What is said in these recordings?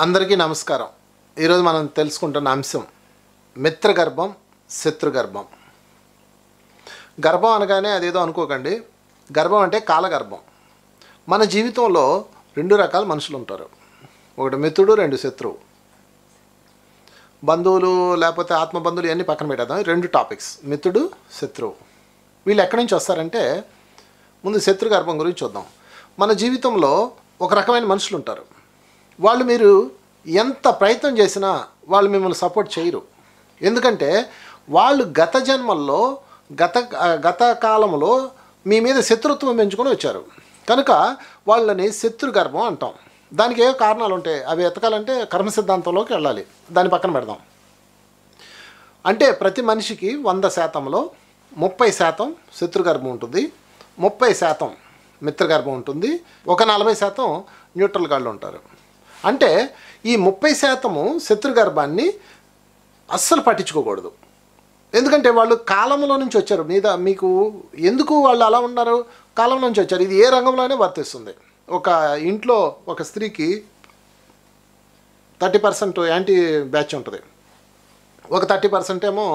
అందరికీ నమస్కారం. ఈరోజు మనం తెలుసుకుంటున్న అంశం మిత్రగర్భం, శత్రుగర్భం. గర్భం అనగానే అదేదో అనుకోకండి. గర్భం అంటే కాలగర్భం. మన జీవితంలో రెండు రకాల మనుషులు ఉంటారు. ఒకటి మిత్రుడు, రెండు శత్రువు. బంధువులు లేకపోతే ఆత్మబంధువులు ఇవన్నీ పక్కన పెట్టేద్దాం. రెండు టాపిక్స్, మిత్రుడు, శత్రువు. వీళ్ళు ఎక్కడి నుంచి వస్తారంటే, ముందు శత్రుగర్భం గురించి చూద్దాం. మన జీవితంలో ఒక రకమైన మనుషులు ఉంటారు. వాళ్ళు మీరు ఎంత ప్రయత్నం చేసినా వాళ్ళు మిమ్మల్ని సపోర్ట్ చేయరు. ఎందుకంటే వాళ్ళు గత జన్మల్లో గత కాలంలో మీ మీద శత్రుత్వం పెంచుకొని వచ్చారు. కనుక వాళ్ళని శత్రుగర్భం అంటాం. దానికి ఏ కారణాలు ఉంటాయి, అవి ఎతకాలంటే కర్మ సిద్ధాంతంలోకి వెళ్ళాలి. దాని పక్కన పెడదాం. అంటే ప్రతి మనిషికి 100%లో 30% శత్రుగర్భం ఉంటుంది, 30% మిత్రగర్భం ఉంటుంది, ఒక 40% న్యూట్రల్ గాళ్ళు ఉంటారు. అంటే ఈ 30% శత్రుగర్భాన్ని అస్సలు పట్టించుకోకూడదు. ఎందుకంటే వాళ్ళు కాలంలో నుంచి వచ్చారు. మీకు ఎందుకు వాళ్ళు అలా ఉన్నారు, కాలం నుంచి వచ్చారు. ఇది ఏ రంగంలోనే వర్తిస్తుంది. ఒక ఇంట్లో ఒక స్త్రీకి 30% యాంటీ బ్యాచ్ ఉంటుంది, ఒక 30% ఏమో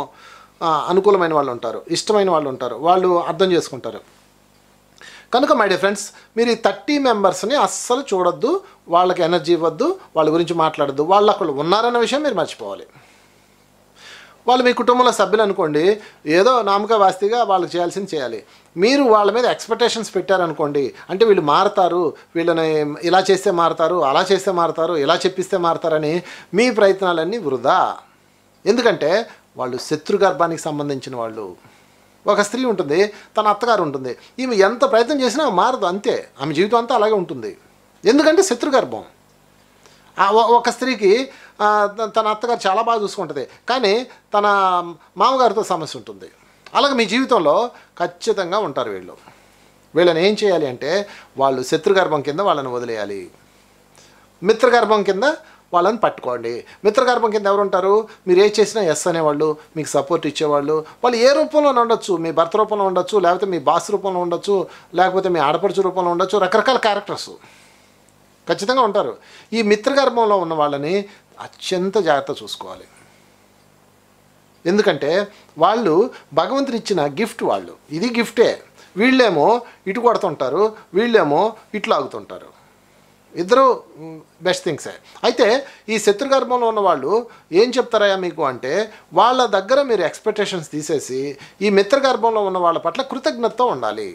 అనుకూలమైన వాళ్ళు ఉంటారు, ఇష్టమైన వాళ్ళు ఉంటారు. వాళ్ళు అర్థం చేసుకుంటారు. కనుక మై డియర్ ఫ్రెండ్స్, మీరు ఈ 30 మెంబర్స్ని అస్సలు చూడొద్దు, వాళ్ళకి ఎనర్జీ ఇవ్వద్దు, వాళ్ళ గురించి మాట్లాడద్దు. వాళ్ళు అక్కడ ఉన్నారన్న విషయం మీరు మర్చిపోవాలి. వాళ్ళు మీ కుటుంబంలో సభ్యులు అనుకోండి, ఏదో నామక వాస్తిగా వాళ్ళకి చేయాల్సింది చేయాలి. మీరు వాళ్ళ మీద ఎక్స్పెక్టేషన్స్ పెట్టారనుకోండి, అంటే వీళ్ళు మారుతారు, వీళ్ళని ఇలా చేస్తే మారుతారు, అలా చేస్తే మారుతారు, ఇలా చెప్పిస్తే మారుతారని మీ ప్రయత్నాలన్నీ వృధా. ఎందుకంటే వాళ్ళు శత్రుగర్భానికి సంబంధించిన వాళ్ళు. ఒక స్త్రీ ఉంటుంది, తన అత్తగారు ఉంటుంది. ఈమె ఎంత ప్రయత్నం చేసినా మారదు, అంతే. ఆమె జీవితం అంతా అలాగే ఉంటుంది. ఎందుకంటే శత్రుగర్భం. ఒక స్త్రీకి తన అత్తగారు చాలా బాగా చూసుకుంటుంది, కానీ తన మామగారితో సమస్య ఉంటుంది. అలాగే మీ జీవితంలో ఖచ్చితంగా ఉంటారు వీళ్ళు. వీళ్ళని ఏం చేయాలి అంటే, వాళ్ళు శత్రుగర్భం కింద వాళ్ళని వదిలేయాలి, మిత్రగర్భం కింద వాళ్ళని పట్టుకోండి. మిత్రగర్భం కింద ఎవరు ఉంటారు, మీరు ఏ చేసినా ఎస్ అనేవాళ్ళు, మీకు సపోర్ట్ ఇచ్చేవాళ్ళు. వాళ్ళు ఏ రూపంలో ఉండొచ్చు, మీ భర్త రూపంలో ఉండొచ్చు, లేకపోతే మీ బాస్ రూపంలో ఉండొచ్చు, లేకపోతే మీ ఆడపడుచు రూపంలో ఉండొచ్చు. రకరకాల క్యారెక్టర్స్ ఖచ్చితంగా ఉంటారు. ఈ మిత్రగర్భంలో ఉన్న వాళ్ళని అత్యంత జాగ్రత్త చూసుకోవాలి. ఎందుకంటే వాళ్ళు భగవంతుని ఇచ్చిన గిఫ్ట్. వాళ్ళు ఇది గిఫ్టే. వీళ్ళేమో ఇటు కొడుతుంటారు, వీళ్ళేమో ఇటు లాగుతుంటారు. ఇద్దరు బెస్ట్ థింగ్సే. అయితే ఈ శత్రుగర్భంలో ఉన్న వాళ్ళు ఏం చెప్తారయ్యా మీకు అంటే, వాళ్ళ దగ్గర మీరు ఎక్స్పెక్టేషన్స్ తీసేసి ఈ మిత్రగర్భంలో ఉన్న వాళ్ళ పట్ల కృతజ్ఞతతో ఉండాలి.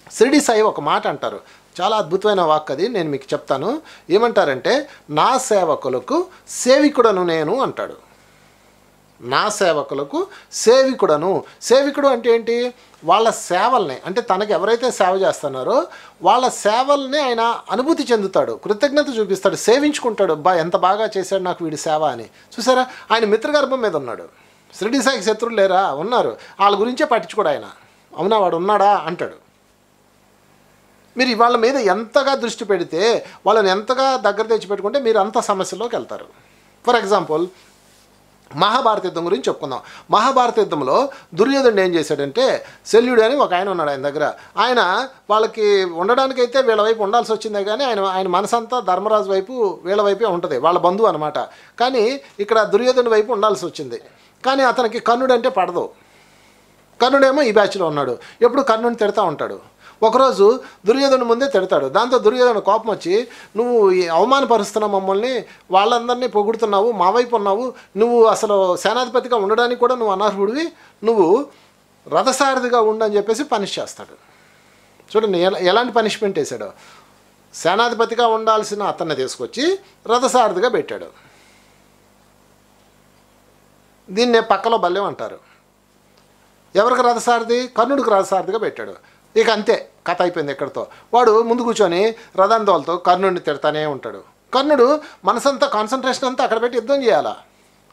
షిరిడి సాయి ఒక మాట అంటారు, చాలా అద్భుతమైన వాక్ అది, నేను మీకు చెప్తాను. ఏమంటారంటే, నా సేవకులకు సేవికుడను నేను అంటాడు. నా సేవకులకు సేవికుడను. సేవికుడు అంటే ఏంటి, వాళ్ళ సేవల్ని, అంటే తనకు ఎవరైతే సేవ చేస్తున్నారో వాళ్ళ సేవల్ని ఆయన అనుభూతి చెందుతాడు, కృతజ్ఞత చూపిస్తాడు, సేవించుకుంటాడు. ఎంత బాగా చేశాడు నాకు వీడి సేవ అని. చూసారా, ఆయన మిత్రగర్భం మీద ఉన్నాడు. షిరిడి సాయికి శత్రువులు లేరా, ఉన్నారు. వాళ్ళ గురించే పట్టించుకోడు ఆయన. అవునా, వాడు ఉన్నాడా అంటాడు. మీరు వాళ్ళ మీద ఎంతగా దృష్టి పెడితే, వాళ్ళని ఎంతగా దగ్గర తెచ్చిపెట్టుకుంటే మీరు అంత సమస్యల్లోకి వెళ్తారు. ఫర్ ఎగ్జాంపుల్, మహాభారత యుద్ధం గురించి చెప్పుకుందాం. మహాభారత యుద్ధంలో దుర్యోధనుడు ఏం చేశాడంటే, శల్యుడు అని ఒక ఆయన ఉన్నాడు ఆయన దగ్గర. ఆయన వాళ్ళకి ఉండడానికైతే వీళ్ళ వైపు ఉండాల్సి వచ్చిందే, కానీ ఆయన మనసంతా ధర్మరాజు వైపు, వీళ్ళ వైపే ఉంటుంది, వాళ్ళ బంధువు అనమాట. కానీ ఇక్కడ దుర్యోధనుడి వైపు ఉండాల్సి వచ్చింది. కానీ అతనికి కర్ణుడు అంటే పడదు. కర్ణుడేమో ఈ బ్యాచ్లో ఉన్నాడు, ఎప్పుడు కర్ణుడిని తిడతా ఉంటాడు. ఒకరోజు దుర్యోధను ముందే తిడతాడు. దాంతో దుర్యోధను కోపం వచ్చి, నువ్వు అవమానపరుస్తున్నావు మమ్మల్ని, వాళ్ళందరినీ పొగుడుతున్నావు, మా వైపు ఉన్నావు, నువ్వు అసలు సేనాధిపతిగా ఉండడానికి కూడా నువ్వు అనర్హుడివి, నువ్వు రథసారథిగా ఉండని చెప్పేసి పనిష్ చేస్తాడు. చూడండి ఎలాంటి పనిష్మెంట్ వేశాడు. సేనాధిపతిగా ఉండాల్సిన అతన్ని తీసుకొచ్చి రథసారథిగా పెట్టాడు. దీన్నే పక్కలో బల్యం అంటారు. ఎవరికి రథసారథి, కర్ణుడికి రథసారథిగా పెట్టాడు. ఇక అంతే, కథ అయిపోయింది ఎక్కడితో. వాడు ముందు కూర్చొని రథాంతోలతో కర్ణుడిని తిడతానే ఉంటాడు. కర్ణుడు మనసంతా, కాన్సన్ట్రేషన్ అంతా అక్కడ పెట్టి యుద్ధం చేయాలా.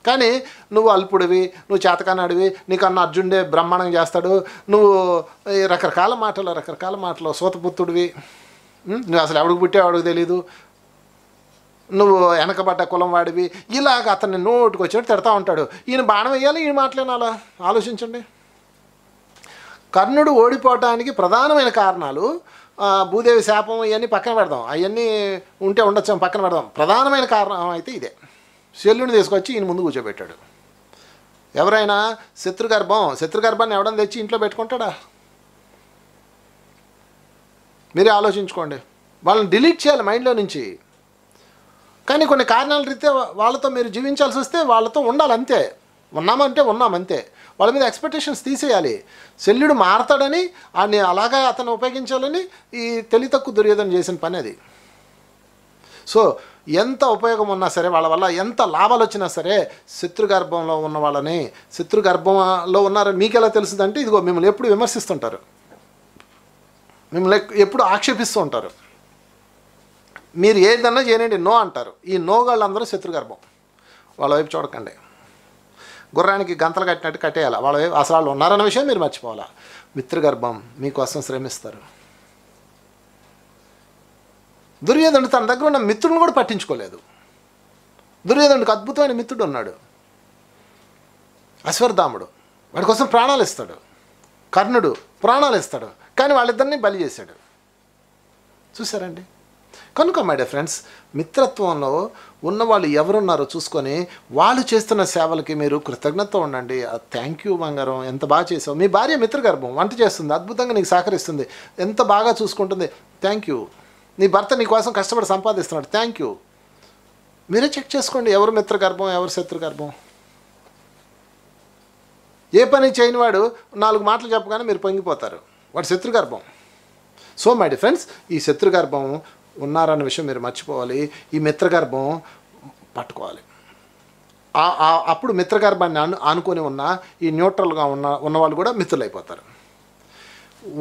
కానీ నువ్వు అల్పుడివి, నువ్వు చేతకానాడివి, నీకన్నా అర్జునుడే బ్రహ్మాండం చేస్తాడు, నువ్వు రకరకాల మాటలు సూతపుత్రుడివి, నువ్వు అసలు ఎవడికి పుట్టావు తెలీదు, నువ్వు వెనకబడ్డ కులం వాడివి, ఇలాగ అతన్ని నోటుకు వచ్చినట్టు తిడతా ఉంటాడు. ఈయన బాణం వేయాలి, ఈయన మాటలేనాలా, ఆలోచించండి. కర్ణుడు ఓడిపోవటానికి ప్రధానమైన కారణాలు భూదేవి శాపం ఇవన్నీ పక్కన పెడదాం, అవన్నీ ఉంటే ఉండొచ్చు పక్కన పెడదాం. ప్రధానమైన కారణం అయితే ఇదే. శల్యుని తీసుకొచ్చి ఈయన ముందు కూర్చోబెట్టాడు. ఎవరైనా శత్రుగర్భాన్ని ఎవడన్నా తెచ్చి ఇంట్లో పెట్టుకుంటాడా? మీరే ఆలోచించుకోండి. వాళ్ళని డిలీట్ చేయాలి మైండ్లో నుంచి. కానీ కొన్ని కారణాల రీత్యా వాళ్ళతో మీరు జీవించాల్సి వస్తే వాళ్ళతో ఉండాలి, అంతే. ఉన్నామంటే ఉన్నామంతే. వాళ్ళ మీద ఎక్స్పెక్టేషన్స్ తీసేయాలి. శల్యుడు మారతాడని అలాగా అతను ఉపయోగించాలని ఈ తెలివి తక్కువ దుర్యోధన చేసిన పని అది. సో ఎంత ఉపయోగం ఉన్నా సరే, వాళ్ళ వల్ల ఎంత లాభాలు వచ్చినా సరే, శత్రుగర్భంలో ఉన్న వాళ్ళని, శత్రుగర్భంలో ఉన్నారని మీకు ఎలా తెలుస్తుందంటే, ఇదిగో మిమ్మల్ని ఎప్పుడు విమర్శిస్తుంటారు, మిమ్మల్ని ఎప్పుడు ఆక్షేపిస్తూ ఉంటారు. మీరు ఏదన్నా చేయనండి నో అంటారు. ఈ నోగాళ్ళందరూ శత్రుగర్భం. వాళ్ళ వైపు చూడకండి. గుర్రానికి గంతలు కట్టినట్టు కట్టేయాలి. వాళ్ళ వైపు అసలు వాళ్ళు ఉన్నారన్న విషయం మీరు మర్చిపోవాలా. మిత్రగర్భం మీకోసం శ్రమిస్తారు. దుర్యోధనుడు తన దగ్గర ఉన్న మిత్రులను కూడా పట్టించుకోలేదు. దుర్యోధనుడికి అద్భుతమైన మిత్రుడు ఉన్నాడు, అశ్వత్థాముడు. వాడి కోసం ప్రాణాలు ఇస్తాడు. కర్ణుడు ప్రాణాలు ఇస్తాడు, కానీ వాళ్ళిద్దరిని బలి చేశాడు. చూసారండి? కనుక మై డియర్ ఫ్రెండ్స్, మిత్రత్వంలో ఉన్నవాళ్ళు ఎవరున్నారో చూసుకొని వాళ్ళు చేస్తున్న సేవలకి మీరు కృతజ్ఞత ఉండండి. థ్యాంక్ యూ బంగారం, ఎంత బాగా చేసావు. మీ భార్య మిత్రగర్భం, వంట చేస్తుంది, అద్భుతంగా నీకు సహకరిస్తుంది, ఎంత బాగా చూసుకుంటుంది, థ్యాంక్ యూ. నీ భర్త నీ కోసం కష్టపడి సంపాదిస్తున్నాడు, థ్యాంక్ యూ. మీరే చెక్ చేసుకోండి ఎవరు మిత్రగర్భం, ఎవరు శత్రుగర్భం. ఏ పని చేయని వాడు 4 మాటలు చెప్పగానే మీరు పొంగిపోతారు, వాడు శత్రుగర్భం. సో మై డియర్ ఫ్రెండ్స్, ఈ శత్రుగర్భం ఉన్నారన్న విషయం మీరు మర్చిపోవాలి. ఈ మిత్రగర్భం పట్టుకోవాలి. అప్పుడు మిత్రగర్భాన్ని ఆనుకొని ఉన్న ఈ న్యూట్రల్గా ఉన్నవాళ్ళు కూడా మిత్రులు అయిపోతారు.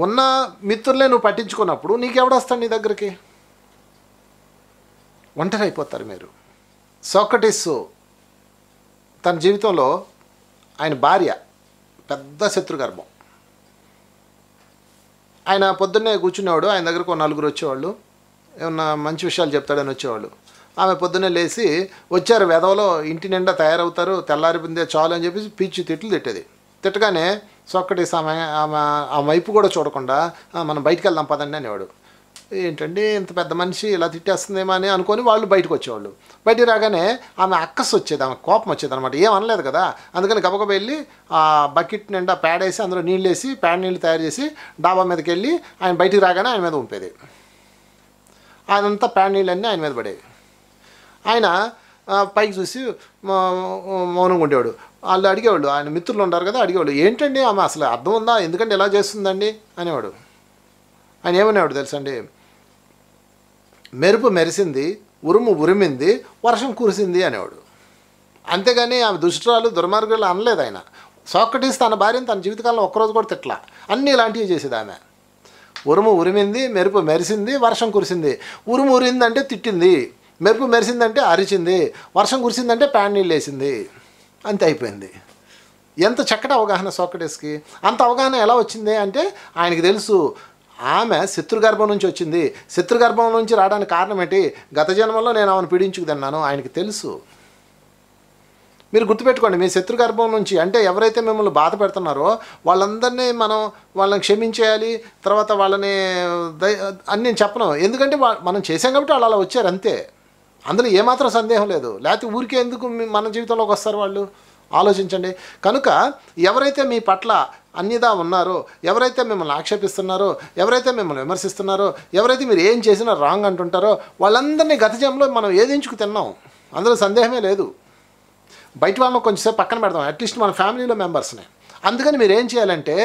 ఉన్న మిత్రులే నువ్వు పట్టించుకున్నప్పుడు నీకెవడొస్తాడు నీ దగ్గరికి? ఒంటరి అయిపోతారు మీరు. సోక్రటీస్ తన జీవితంలో ఆయన భార్య పెద్ద శత్రుగర్భం. ఆయన పొద్దున్నే కూర్చునేవాడు, ఆయన దగ్గరకు 4 వచ్చేవాళ్ళు, ఏమన్నా మంచి విషయాలు చెప్తాడని వచ్చేవాళ్ళు. ఆమె పొద్దున్నే లేచి వచ్చారు వెధవలో, ఇంటి నిండా తయారవుతారు, తెల్లారిపోయిందే చాలు అని చెప్పేసి పిచ్చి తిట్లు తిట్టేది. తిట్టగానే సోక్రటీస్ ఆ వైపు కూడా చూడకుండా మనం బయటికి వెళ్దాం పదండి అనేవాడు. ఏంటండి ఇంత పెద్ద మనిషి ఇలా తిట్టేస్తుందేమో అని అనుకొని వాళ్ళు బయటకు వచ్చేవాళ్ళు. బయటికి రాగానే ఆమె అక్కసు వచ్చేది, ఆమె కోపం వచ్చేది అనమాట. ఏం అనలేదు కదా, అందుకని గబగబ వెళ్ళి ఆ బకెట్ నిండా ప్యాడ్ వేసి అందులో నీళ్ళు వేసి ప్యాడ్ నీళ్ళు తయారు చేసి డాబా మీదకి వెళ్ళి ఆయన బయటికి రాగానే ఆయన మీద ఉంపేది. అదంతా ప్యాడ్ నీళ్ళన్నీ ఆయన మీద పడేవి. ఆయన పైకి చూసి మౌనంగా ఉండేవాడు. వాళ్ళు అడిగేవాళ్ళు, ఆయన మిత్రులు ఉంటారు కదా, అడిగేవాళ్ళు ఏంటండి ఆమె అసలు అర్థం ఉందా, ఎందుకంటే ఎలా చేస్తుందండి అనేవాడు. ఆయన ఏమనేవాడు తెలుసండి, మెరుపు మెరిసింది, ఉరుము ఉరిమింది, వర్షం కురిసింది అనేవాడు. అంతేగాని ఆమె దుష్టురాలు దుర్మార్గులు అనలేదు ఆయన. సోక్రటీస్ తన భార్యను తన జీవితకాలంలో ఒక్కరోజు కూడా తిట్లా, అన్నీ ఇలాంటివి చేసేది ఆమె. ఉరుము ఉరిమింది, మెరుపు మెరిసింది, వర్షం కురిసింది. ఉరుము ఉరిందంటే తిట్టింది, మెరుపు మెరిసిందంటే అరిచింది, వర్షం కురిసిందంటే ప్యాన్ నీళ్ళు వేసింది, అంతే అయిపోయింది. ఎంత చక్కటి అవగాహన సోక్రటీస్కి. అంత అవగాహన ఎలా వచ్చింది అంటే ఆయనకి తెలుసు ఆమె శత్రుగర్భం నుంచి వచ్చింది. శత్రుగర్భం నుంచి రావడానికి కారణం ఏంటి, గత జన్మలో నేను ఆమెను పీడించుకు తిన్నాను, ఆయనకి తెలుసు. మీరు గుర్తుపెట్టుకోండి, మీ శత్రుగర్భం నుంచి అంటే ఎవరైతే మిమ్మల్ని బాధ పెడుతున్నారో వాళ్ళందరినీ వాళ్ళని క్షమించేయాలి. తర్వాత వాళ్ళని అని నేను చెప్పను, ఎందుకంటే మనం చేసాం కాబట్టి వాళ్ళు అలా వచ్చారు అంతే. అందులో ఏమాత్రం సందేహం లేదు. లేకపోతే ఊరికే ఎందుకు మన జీవితంలోకి వస్తారు వాళ్ళు, ఆలోచించండి. కనుక ఎవరైతే మీ పట్ల అన్యదా ఉన్నారో, ఎవరైతే మిమ్మల్ని ఆక్షేపిస్తున్నారో, ఎవరైతే మిమ్మల్ని విమర్శిస్తున్నారో, ఎవరైతే మీరు ఏం చేసినా రాంగ్ అంటుంటారో వాళ్ళందరినీ గత జన్మలో మనం ఏదించుకు తిన్నాం, అందులో సందేహమే లేదు. బయట వాళ్ళని కొంచెంసేపు పక్కన పెడతాం, అట్లీస్ట్ మన ఫ్యామిలీలో మెంబర్స్ని. అందుకని మీరు ఏం చేయాలంటే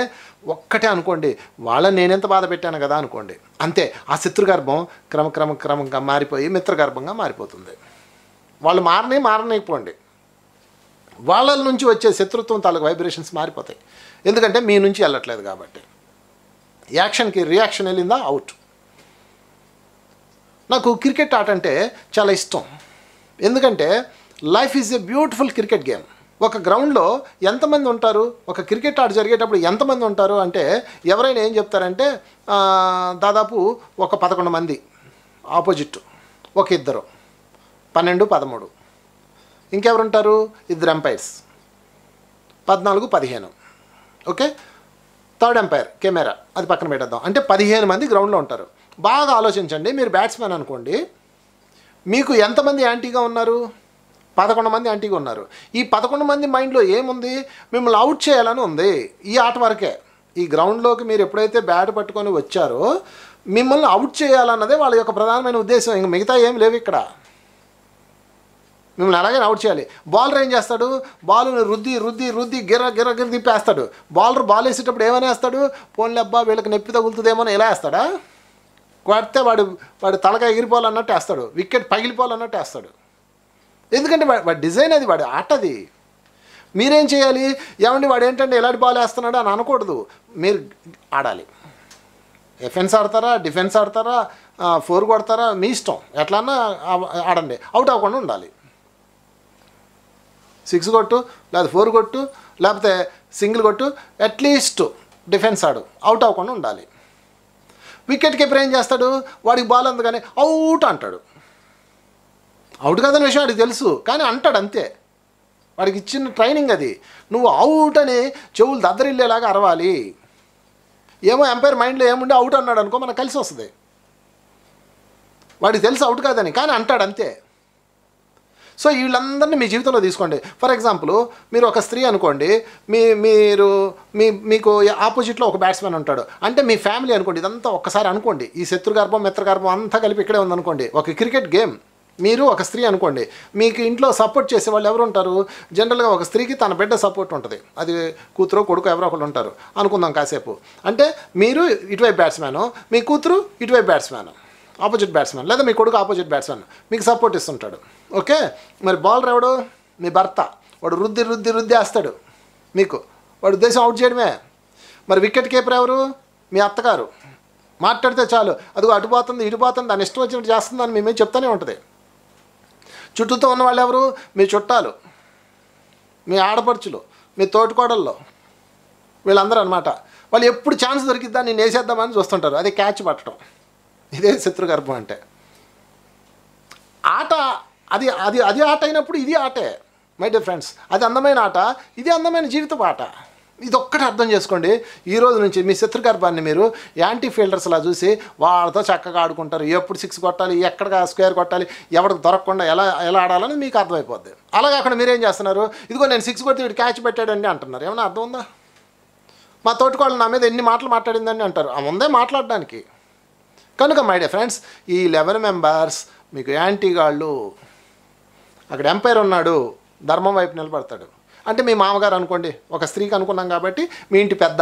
ఒక్కటే అనుకోండి, వాళ్ళని నేనెంత బాధ పెట్టాను కదా అనుకోండి, అంతే. ఆ శత్రుగర్భం క్రమంగా మారిపోయి మిత్రగర్భంగా మారిపోతుంది. వాళ్ళు మారనైపోండి, వాళ్ళ నుంచి వచ్చే శత్రుత్వం తాలూకు వైబ్రేషన్స్ మారిపోతాయి. ఎందుకంటే మీ నుంచి వెళ్ళట్లేదు కాబట్టి. యాక్షన్కి రియాక్షన్ వెళ్ళిందా అవుట్. నాకు క్రికెట్ ఆట అంటే చాలా ఇష్టం. ఎందుకంటే life is a beautiful cricket game. ఒక గ్రౌండ్లో ఎంతమంది ఉంటారు, ఒక క్రికెట్ ఆట జరిగేటప్పుడు ఎంతమంది ఉంటారు అంటే ఎవరైనా ఏం చెప్తారంటే దాదాపు ఒక 11 మంది ఆపోజిట్, ఒక 2, 12, 13. ఇంకెవరుంటారు, 2 umpires, 14, 15. Okay, 3rd umpire camera, అది పక్కన పెట్టేద్దాం. అంటే 15 మంది గ్రౌండ్లో ఉంటారు. బాగా ఆలోచించండి. మీరు బ్యాట్స్మెన్ అనుకోండి, మీకు ఎంతమంది యాంటీగా ఉన్నారు? 11 మంది యాంటీగా ఉన్నారు. ఈ 11 మంది మైండ్లో ఏముంది? మిమ్మల్ని అవుట్ చేయాలని ఉంది. ఈ ఆట వరకే. ఈ గ్రౌండ్లోకి మీరు ఎప్పుడైతే బ్యాట్ పట్టుకొని వచ్చారో మిమ్మల్ని అవుట్ చేయాలన్నదే వాళ్ళ యొక్క ప్రధానమైన ఉద్దేశం. ఇంక మిగతా ఏం లేవు ఇక్కడ. మిమ్మల్ని అలాగైనా అవుట్ చేయాలి. బౌలర్ ఏం చేస్తాడు? బాల్ని రుద్ది రుద్ది రుద్ది గిర్ర తిప్పేస్తాడు. బాల్ వేసేటప్పుడు ఏమైనా వేస్తాడు? పోన్లే అబ్బా వీళ్ళకి నొప్పి తగులుతుందేమో ఇలా వేస్తాడా? కొడితే వాడు తలగా ఎగిరిపోవాలన్నట్టు వేస్తాడు, వికెట్ పగిలిపోవాలన్నట్టు వేస్తాడు. ఎందుకంటే వాడి డిజైన్ అది, వాడి ఆట అది. మీరేం చేయాలి? ఏమండి వాడు ఏంటంటే ఎలాంటి బాల్ వేస్తున్నాడు అని అనకూడదు. మీరు ఆడాలి. ఎఫెన్స్ ఆడతారా, డిఫెన్స్ ఆడతారా, 4 కొడతారా, మీ ఇష్టం. ఎట్లన్నా ఆడండి. అవుట్ అవ్వకుండా ఉండాలి. 6 కొట్టు, లేదా 4 కొట్టు, లేకపోతే సింగిల్ కొట్టు, అట్లీస్ట్ డిఫెన్స్ ఆడు. అవుట్ అవ్వకుండా ఉండాలి. వికెట్ కీపర్ ఏం చేస్తాడు? వాడికి బాల్ అందుకని అవుట్ అంటాడు. అవుట్ కాదని విషయం వాడికి తెలుసు, కానీ అంటాడు అంతే. వాడికి ఇచ్చిన ట్రైనింగ్ అది. నువ్వు అవుట్ అని చెవులు దద్దరిల్లేలాగా అరవాలి. ఏమో ఎంపైర్ మైండ్లో ఏముండే అవుట్ అన్నాడు అనుకో, మనకు కలిసి వస్తుంది. వాడికి తెలుసు అవుట్ కాదని, కానీ అంటాడు అంతే. సో వీళ్ళందరినీ మీ జీవితంలో తీసుకోండి. ఫర్ ఎగ్జాంపుల్, మీరు ఒక స్త్రీ అనుకోండి, మీకు ఆపోజిట్లో ఒక బ్యాట్స్మెన్ ఉంటాడు. అంటే మీ ఫ్యామిలీ అనుకోండి. ఇదంతా ఒక్కసారి అనుకోండి. ఈ శత్రుగర్భం మిత్రగర్భం అంతా కలిపి ఇక్కడే ఉందనుకోండి. ఒక క్రికెట్ గేమ్. మీరు ఒక స్త్రీ అనుకోండి. మీకు ఇంట్లో సపోర్ట్ చేసే వాళ్ళు ఎవరు ఉంటారు? జనరల్గా ఒక స్త్రీకి తన బిడ్డ సపోర్ట్ ఉంటుంది. అది కూతురు కొడుకు ఎవరో ఒకళ్ళు ఉంటారు అనుకుందాం కాసేపు. అంటే మీరు ఇటువైపు బ్యాట్స్మెన్, మీ కూతురు ఇటువైపు బ్యాట్స్మెన్, ఆపోజిట్ బ్యాట్స్మెన్, లేదా మీ కొడుకు ఆపోజిట్ బ్యాట్స్మెన్ మీకు సపోర్ట్ ఇస్తుంటాడు. ఓకే, మరి బౌలర్ ఎవడు? మీ భర్త. వాడు రుద్ది వేస్తాడు మీకు. వాడు ఉద్దేశం అవుట్ చేయడమే. మరి వికెట్ కీపర్ ఎవరు? మీ అత్తగారు. మాట్లాడితే చాలు, అదిగో అటు పోతుంది ఇటు పోతుంది, దాన్ని ఇష్టం వచ్చినట్టు చేస్తుందని మేమే చెప్తూనే ఉంటుంది. చుట్టూతో ఉన్న వాళ్ళు ఎవరు? మీ చుట్టాలు, మీ ఆడపడుచులు, మీ తోటికోడల్లో, వీళ్ళందరూ అనమాట. వాళ్ళు ఎప్పుడు ఛాన్స్ దొరికిద్దా నేను వేసేద్దామని చూస్తుంటారు. అదే క్యాచ్ పట్టడం. ఇదే శత్రుగర్భం అంటే. ఆట అది అది అది ఆట అయినప్పుడు ఇది ఆటే మై డియర్ ఫ్రెండ్స్. అది అందమైన ఆట, ఇది అందమైన జీవితపు ఆట. ఇది ఒక్కటి అర్థం చేసుకోండి. ఈ రోజు నుంచి మీ శత్రుగర్భాన్ని మీరు యాంటీ ఫీల్డర్స్లా చూసి వాళ్ళతో చక్కగా ఆడుకుంటారు. ఎప్పుడు 6 కొట్టాలి, ఎక్కడ స్క్వేర్ కొట్టాలి, ఎవరికి దొరకకుండా ఎలా ఆడాలని మీకు అర్థమైపోద్ది. అలా కాకుండా మీరేం చేస్తున్నారు? ఇదిగో నేను 6 కొడితే వీడు క్యాచ్ పెట్టాడండి అంటున్నారు. ఏమైనా అర్థం ఉందా? మా తోటికోళ్ళు నా మీద ఎన్ని మాటలు మాట్లాడిందని అంటారు. ఆ ముందే మాట్లాడడానికి. కనుక మై డియర్ ఫ్రెండ్స్, ఈ 11 మెంబర్స్ మీకు యాంటీగాళ్ళు. అక్కడ ఎంపైర్ ఉన్నాడు, ధర్మం వైపు నిలబడతాడు. అంటే మీ మామగారు అనుకోండి, ఒక స్త్రీకి అనుకున్నాం కాబట్టి మీ ఇంటి పెద్ద.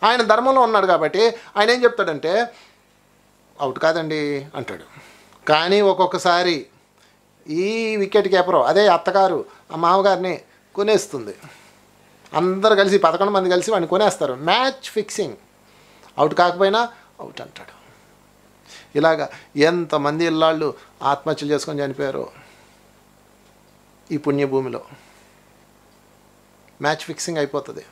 ఆయన ధర్మంలో ఉన్నాడు కాబట్టి ఆయన ఏం చెప్తాడంటే అవుట్ కాదండి అంటాడు. కానీ ఒక్కొక్కసారి ఈ వికెట్ కీపరు అదే అత్తగారు ఆ మామగారిని కొనేస్తుంది. అందరు కలిసి 11 మంది కలిసి వాడిని కొనేస్తారు. Match fixing. అవుట్ కాకపోయినా అవుట్ అంటాడు. ఇలాగా ఎంతమంది ఇళ్ళాళ్ళు ఆత్మహత్యలు చేసుకొని చనిపోయారు ఈ పుణ్యభూమిలో. మ్యాచ్ ఫిక్సింగ్ అయిపోతుంది.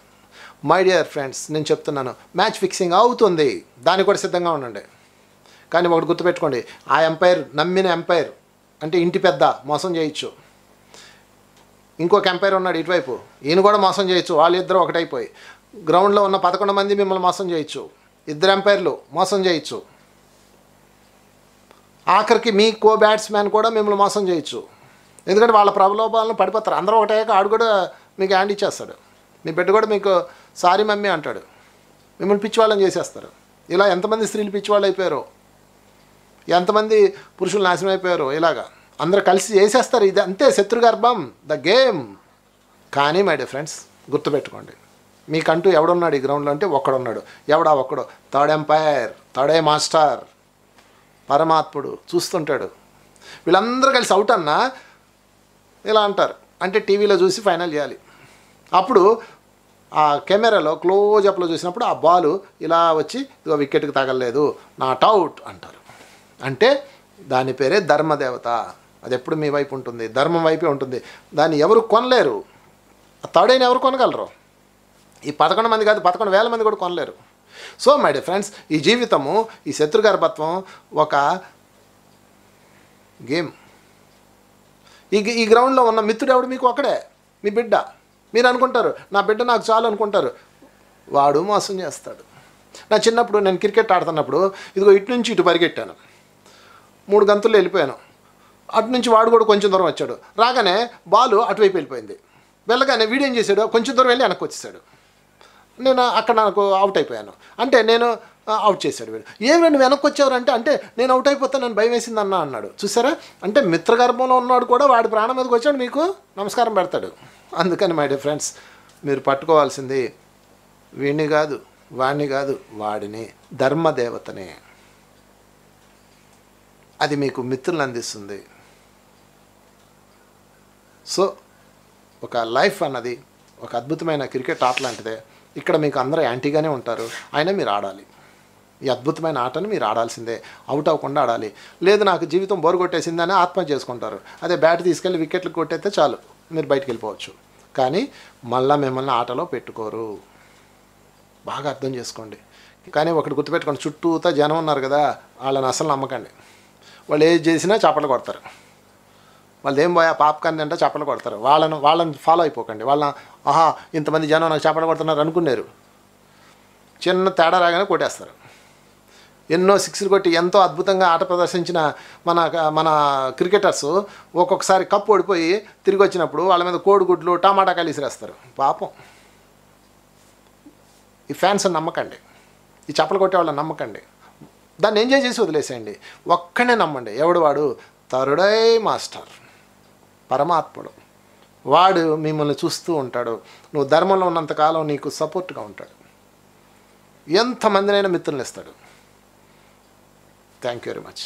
మై డియర్ ఫ్రెండ్స్, నేను చెప్తున్నాను, మ్యాచ్ ఫిక్సింగ్ అవుతుంది. దానికి కూడా సిద్ధంగా ఉండండి. కానీ ఒకటి గుర్తుపెట్టుకోండి, ఆ ఎంపైర్, నమ్మిన ఎంపైర్ అంటే ఇంటి పెద్ద, మోసం చేయొచ్చు. ఇంకొక ఎంపైర్ ఉన్నాడు ఇటువైపు, ఈయన కూడా మోసం చేయొచ్చు. వాళ్ళిద్దరూ ఒకటైపోయి గ్రౌండ్లో ఉన్న 11 మంది మిమ్మల్ని మోసం చేయొచ్చు. 2 ఎంపైర్లు మోసం చేయొచ్చు. ఆఖరికి మీ కో బ్యాట్స్మెన్ కూడా మిమ్మల్ని మోసం చేయొచ్చు. ఎందుకంటే వాళ్ళ ప్రలోభాలను పడిపోతారు. అందరూ ఒకటే, ఆడు కూడా మీకు హ్యాండ్ ఇచ్చేస్తాడు. మీ బిడ్డ కూడా మీకు సారీ మమ్మీ అంటాడు. మిమ్మల్ని పిచ్చివాళ్ళని చేసేస్తారు. ఇలా ఎంతమంది స్త్రీలు పిచ్చివాళ్ళు అయిపోయారో, ఎంతమంది పురుషులు నాశనం అయిపోయారో. ఇలాగా అందరూ కలిసి చేసేస్తారు. ఇది అంతే శత్రుగర్భం, ద గేమ్. కానీ మై డియర్ ఫ్రెండ్స్, గుర్తుపెట్టుకోండి, మీకంటూ ఎవడున్నాడు ఈ గ్రౌండ్లో అంటే ఒక్కడున్నాడు. ఎవడా ఒక్కడు? థర్డ్ ఎంపైర్, థర్డే మాస్టర్, పరమాత్ముడు చూస్తుంటాడు. వీళ్ళందరూ కలిసి అవుట్ అన్నా ఇలా అంటారు. అంటే టీవీలో చూసి ఫైనల్ చేయాలి. అప్పుడు ఆ కెమెరాలో క్లోజప్లో చూసినప్పుడు ఆ బాలు ఇలా వచ్చి ఇదిగో వికెట్కి తగలలేదు, నాట్ అవుట్ అంటారు. అంటే దాని పేరే ధర్మదేవత. అది ఎప్పుడు మీ వైపు ఉంటుంది, ధర్మం వైపే ఉంటుంది. దాన్ని ఎవరు కొనలేరు. థర్డ్ అయిన ఎవరు కొనగలరు? ఈ 11 మంది కాదు, 11,000 మంది కూడా కొనలేరు. సో మై డియర్ ఫ్రెండ్స్, ఈ జీవితము, ఈ శత్రుగర్భత్వం ఒక గేమ్. ఈ గ్రౌండ్లో ఉన్న మిత్రుడు ఎవడు? మీకు ఒకడే, మీ బిడ్డ. మీరు అనుకుంటారు నా బిడ్డ నాకు చాలు అనుకుంటారు. వాడు మోసం చేస్తాడు. నా చిన్నప్పుడు నేను క్రికెట్ ఆడుతున్నప్పుడు ఇదిగో ఇటు నుంచి ఇటు పరిగెట్టాను, 3 గంతుల్లో వెళ్ళిపోయాను. అటు నుంచి వాడు కూడా కొంచెం దూరం వచ్చాడు, రాగానే బాలు అటువైపు వెళ్ళిపోయింది. వెళ్ళగానే వీడు ఏం చేశాడు, కొంచెం దూరం వెళ్ళి వెనక్కి వచ్చేసాడు. నేను అక్కడ నాకు అవుట్ అయిపోయాను. అంటే నేను అవుట్ చేశాడు వీడు. ఏమి నువ్వు వెనక్కి వచ్చావురంటే, అంటే నేను అవుట్ అయిపోతాను, నన్ను భయం వేసింది అన్నాడు. చూసారా, అంటే మిత్రగర్భంలో ఉన్నాడు కూడా వాడి ప్రాణం మీదకి వచ్చాడు, మీకు నమస్కారం పెడతాడు. అందుకని మై డియర్ ఫ్రెండ్స్, మీరు పట్టుకోవాల్సింది వీడిని కాదు, వాడిని కాదు, వాడిని, ధర్మదేవతనే. అది మీకు మిత్రులను అందిస్తుంది. సో ఒక లైఫ్ అన్నది ఒక అద్భుతమైన క్రికెట్ ఆట లాంటిదే. ఇక్కడ మీకు అందరూ యాంటీగానే ఉంటారు, అయినా మీరు ఆడాలి. ఈ అద్భుతమైన ఆటను మీరు ఆడాల్సిందే, అవుట్ అవ్వకుండా ఆడాలి. లేదు నాకు జీవితం బోరు కొట్టేసిందని ఆత్మహత్య చేసుకుంటారు. అదే బ్యాట్ తీసుకెళ్ళి వికెట్లు కొట్టేస్తే చాలు, మీరు బయటికి వెళ్ళిపోవచ్చు. కానీ మళ్ళీ మిమ్మల్ని ఆటలో పెట్టుకోరు, బాగా అర్థం చేసుకోండి. కానీ ఒకటి గుర్తుపెట్టుకోండి, చుట్టూతా జనం ఉన్నారు కదా, వాళ్ళని అసలు నమ్మకండి. వాళ్ళు ఏది చేసినా చప్పట్లు కొడతారు. వాళ్ళు ఏం పోయా పాప్కార్న్ అంటే చప్పట్లు కొడతారు. వాళ్ళని ఫాలో అయిపోకండి. ఆహా ఇంతమంది జనం నాకు చప్పట్లు కొడుతున్నారు అనుకున్నారు, చిన్న తేడా రాగానే కొట్టేస్తారు. ఎన్నో సిక్స్లు కొట్టి ఎంతో అద్భుతంగా ఆట ప్రదర్శించిన మన క్రికెటర్స్ ఒక్కొక్కసారి కప్పు ఓడిపోయి తిరిగి వచ్చినప్పుడు వాళ్ళ మీద కోడిగుడ్లు టమాటా కలిసిరేస్తారు. పాపం. ఈ ఫ్యాన్స్ నమ్మకండి, ఈ చప్పలు కొట్టే వాళ్ళని నమ్మకండి, దాన్ని ఎంజాయ్ చేసి వదిలేసేయండి. ఒక్కనే నమ్మండి. ఎవడు వాడు? తరుడై మాస్టర్, పరమాత్ముడు. వాడు మిమ్మల్ని చూస్తూ ఉంటాడు. నువ్వు ధర్మంలో ఉన్నంతకాలం నీకు సపోర్ట్గా ఉంటాడు. ఎంతమందినైనా మిత్రులను ఇస్తాడు. Thank you very much.